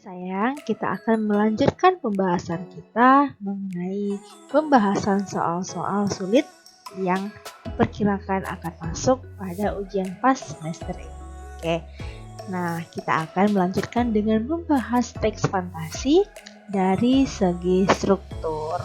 sayang, kita akan melanjutkan pembahasan kita mengenai pembahasan soal-soal sulit yang diperkirakan akan masuk pada ujian PAS semester ini. Oke, nah kita akan melanjutkan dengan membahas teks fantasi dari segi struktur.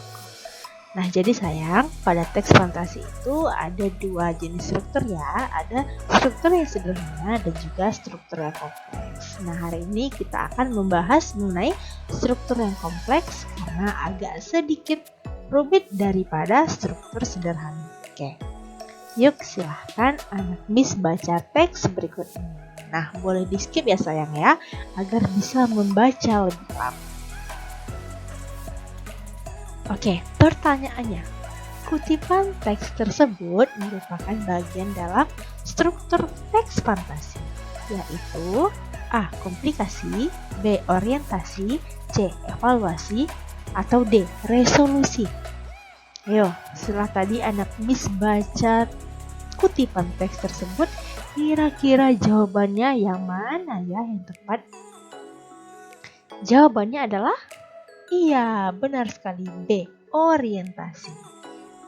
Nah, jadi sayang, pada teks fantasi itu ada dua jenis struktur ya. Ada struktur yang sederhana dan juga struktur yang kompleks. Nah, hari ini kita akan membahas mengenai struktur yang kompleks karena agak sedikit rumit daripada struktur sederhana. Oke, yuk silahkan anak Miss baca teks berikut ini. Nah, boleh di skip ya sayang ya, agar bisa membaca lebih lama. Oke, pertanyaannya, kutipan teks tersebut merupakan bagian dalam struktur teks fantasi, yaitu A. Komplikasi, B. Orientasi, C. Evaluasi, atau D. Resolusi. Ayo, setelah tadi anak Miss baca kutipan teks tersebut, kira-kira jawabannya yang mana ya yang tepat? Jawabannya adalah iya, benar sekali, B. Orientasi.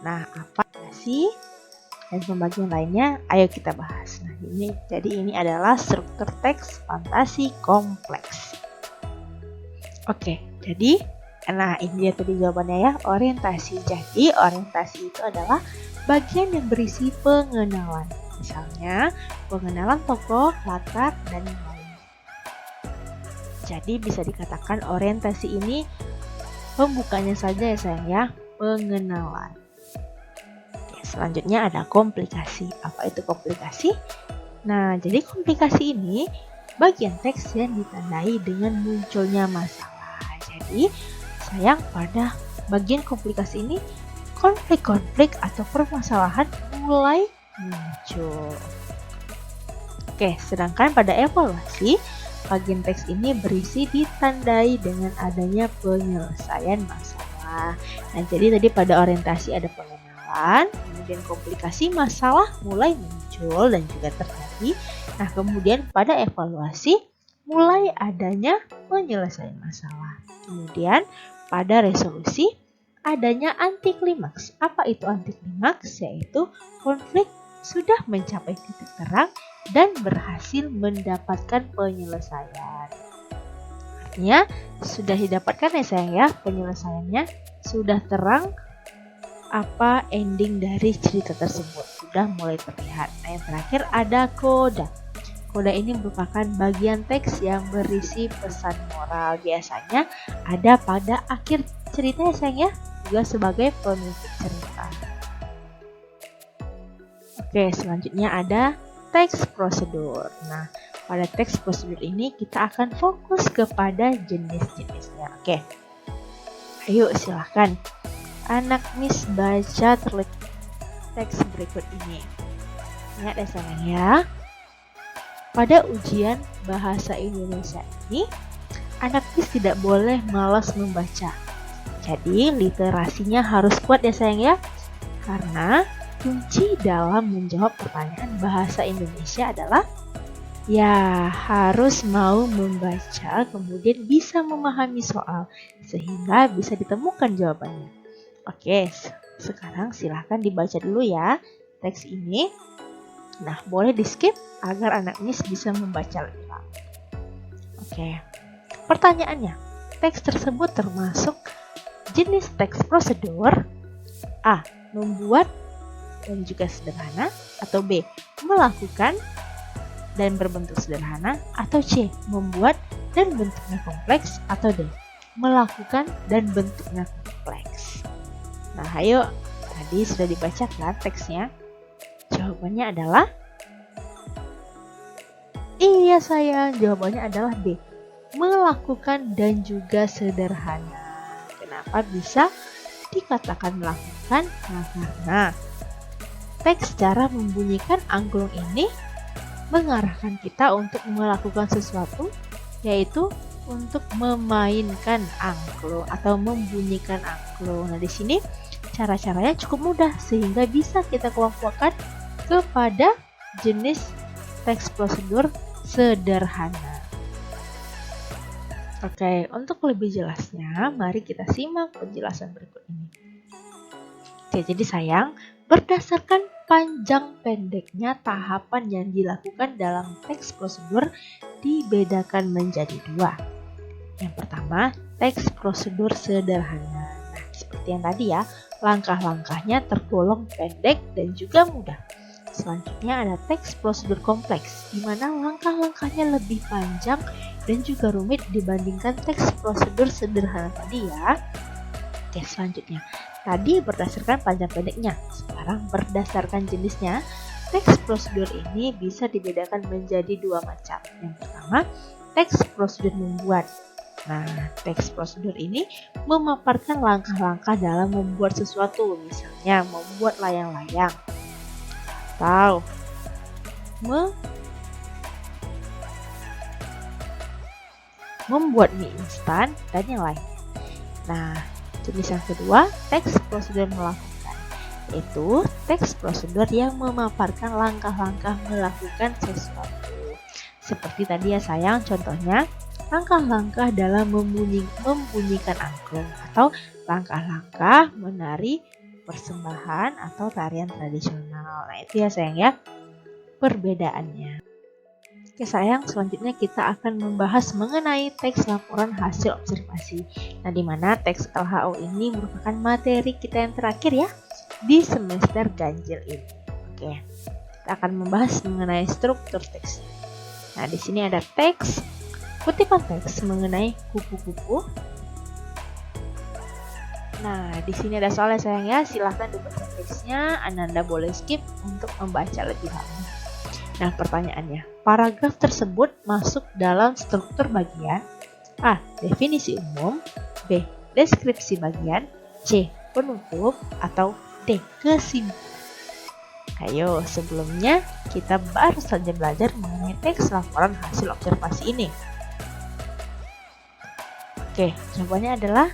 Nah, apa sih? Dan pembagian lainnya, ayo kita bahas. Nah, ini adalah struktur teks fantasi kompleks. Oke, jadi, nah ini dia tadi jawabannya ya, orientasi. Jadi, orientasi itu adalah bagian yang berisi pengenalan. Misalnya, pengenalan tokoh, latar, dan yang lain. Jadi, bisa dikatakan orientasi ini pembukanya saja ya sayang ya, pengenalan. Oke, selanjutnya ada komplikasi. Apa itu komplikasi? Nah, jadi komplikasi ini bagian teks yang ditandai dengan munculnya masalah. Jadi, sayang pada bagian komplikasi ini konflik-konflik atau permasalahan mulai muncul. Oke, sedangkan pada evaluasi, bagian teks ini berisi ditandai dengan adanya penyelesaian masalah. Nah, jadi tadi pada orientasi ada pengenalan, kemudian komplikasi masalah mulai muncul dan juga terjadi. Nah, kemudian pada evaluasi mulai adanya penyelesaian masalah. Kemudian pada resolusi adanya anti klimaks. Apa itu anti klimaks? Yaitu konflik sudah mencapai titik terang dan berhasil mendapatkan penyelesaian. Artinya sudah didapatkan ya sayang ya penyelesaiannya, sudah terang apa ending dari cerita tersebut, sudah mulai terlihat. Nah, yang terakhir ada koda. Koda ini merupakan bagian teks yang berisi pesan moral, biasanya ada pada akhir cerita ya sayang ya, juga sebagai penutup cerita. Oke, selanjutnya ada teks prosedur. Nah, pada teks prosedur ini kita akan fokus kepada jenis-jenisnya. Oke, ayo silahkan anak Miss baca teks berikut ini. Ingat ya sayang ya, pada ujian bahasa Indonesia ini, anak Miss tidak boleh malas membaca. Jadi literasinya harus kuat ya sayang ya, karena kunci dalam menjawab pertanyaan bahasa Indonesia adalah ya harus mau membaca, kemudian bisa memahami soal sehingga bisa ditemukan jawabannya. Oke, sekarang silahkan dibaca dulu ya teks ini. Nah, boleh di skip agar anak Miss bisa membaca lebih lama. Oke, pertanyaannya, teks tersebut termasuk jenis teks prosedur A. Membuat dan juga sederhana, atau B. Melakukan dan berbentuk sederhana, atau C. Membuat dan bentuknya kompleks, atau D. Melakukan dan bentuknya kompleks. Nah, ayo, tadi sudah dibacakan teksnya. Jawabannya adalah iya sayang, jawabannya adalah B. Melakukan dan juga sederhana. Kenapa bisa dikatakan melakukan? Nah, karena teks cara membunyikan angklung ini mengarahkan kita untuk melakukan sesuatu, yaitu untuk memainkan angklung atau membunyikan angklung. Nah, di sini cara-caranya cukup mudah sehingga bisa kita kelompokkan kepada jenis teks prosedur sederhana. Oke, untuk lebih jelasnya, mari kita simak penjelasan berikut ini. Oke, jadi sayang, berdasarkan panjang pendeknya tahapan yang dilakukan dalam teks prosedur dibedakan menjadi dua. Yang pertama, teks prosedur sederhana. Nah, seperti yang tadi ya, langkah-langkahnya tergolong pendek dan juga mudah. Selanjutnya ada teks prosedur kompleks, di mana langkah-langkahnya lebih panjang dan juga rumit dibandingkan teks prosedur sederhana tadi ya. Oke, selanjutnya. Tadi berdasarkan panjang pendeknya, sekarang berdasarkan jenisnya, teks prosedur ini bisa dibedakan menjadi dua macam. Yang pertama, teks prosedur membuat. Nah, teks prosedur ini memaparkan langkah-langkah dalam membuat sesuatu, misalnya membuat layang-layang atau membuat mie instan dan yang lain. Nah, jenis yang kedua, teks prosedur melakukan, yaitu teks prosedur yang memaparkan langkah-langkah melakukan sesuatu. Seperti tadi ya sayang, contohnya langkah-langkah dalam membunyikan angklung atau langkah-langkah menari persembahan atau tarian tradisional. Nah, itu ya sayang ya perbedaannya. Oke sayang, selanjutnya kita akan membahas mengenai teks laporan hasil observasi. Nah, di mana teks LHO ini merupakan materi kita yang terakhir ya di semester ganjil ini. Oke, kita akan membahas mengenai struktur teks. Nah, di sini ada teks, kutipan teks mengenai kupu-kupu. Nah, di sini ada soalnya sayang ya, silahkan dibaca teksnya, Ananda boleh skip untuk membaca lebih lama. Nah, pertanyaannya, paragraf tersebut masuk dalam struktur bagian A. Definisi umum, B. Deskripsi bagian, C. Penutup, atau D. Kesimpulan. Ayo, sebelumnya kita baru saja belajar mengenai teks laporan hasil observasi ini. Oke, jawabannya adalah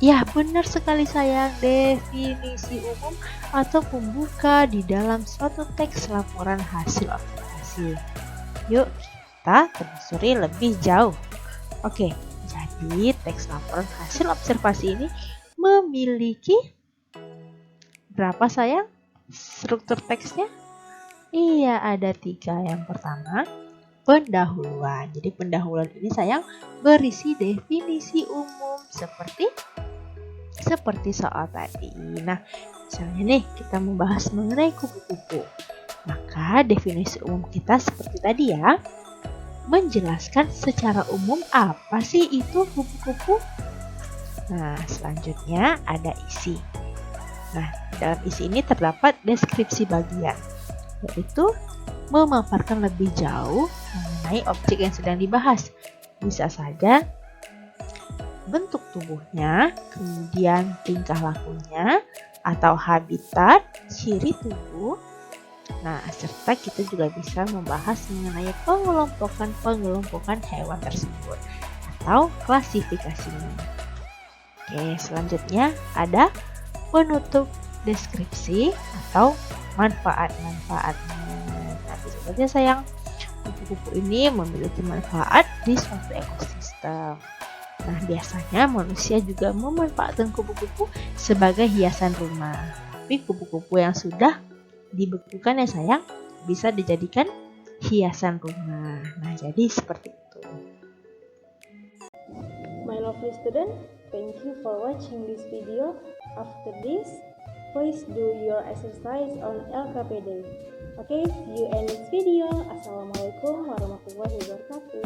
ya, benar sekali sayang, definisi umum atau pembuka di dalam suatu teks laporan hasil observasi. Yuk, kita telusuri lebih jauh. Oke, jadi teks laporan hasil observasi ini memiliki berapa sayang struktur teksnya? Iya, ada 3. Yang pertama, pendahuluan. Jadi pendahuluan ini sayang berisi definisi umum seperti soal tadi. Nah, misalnya nih kita membahas mengenai kupu-kupu. Maka definisi umum kita seperti tadi ya. Menjelaskan secara umum apa sih itu kupu-kupu. Nah, selanjutnya ada isi. Nah, dalam isi ini terdapat deskripsi bagian, yaitu memaparkan lebih jauh mengenai objek yang sedang dibahas. Bisa saja bentuk tubuhnya, kemudian tingkah lakunya, atau habitat, ciri tubuh. Nah, serta kita juga bisa membahas mengenai pengelompokan hewan tersebut atau klasifikasinya. Oke, selanjutnya ada penutup deskripsi atau manfaat-manfaatnya. Nah, sebenarnya sayang, kupu-kupu ini memiliki manfaat di suatu ekosistem. Nah, biasanya manusia juga memanfaatkan kupu-kupu sebagai hiasan rumah. Tapi kupu-kupu yang sudah dibekukan ya sayang, bisa dijadikan hiasan rumah. Nah, jadi seperti itu. My lovely student, thank you for watching this video. After this, please do your exercise on LKPD. Okay, see you in next video. Assalamualaikum warahmatullahi wabarakatuh.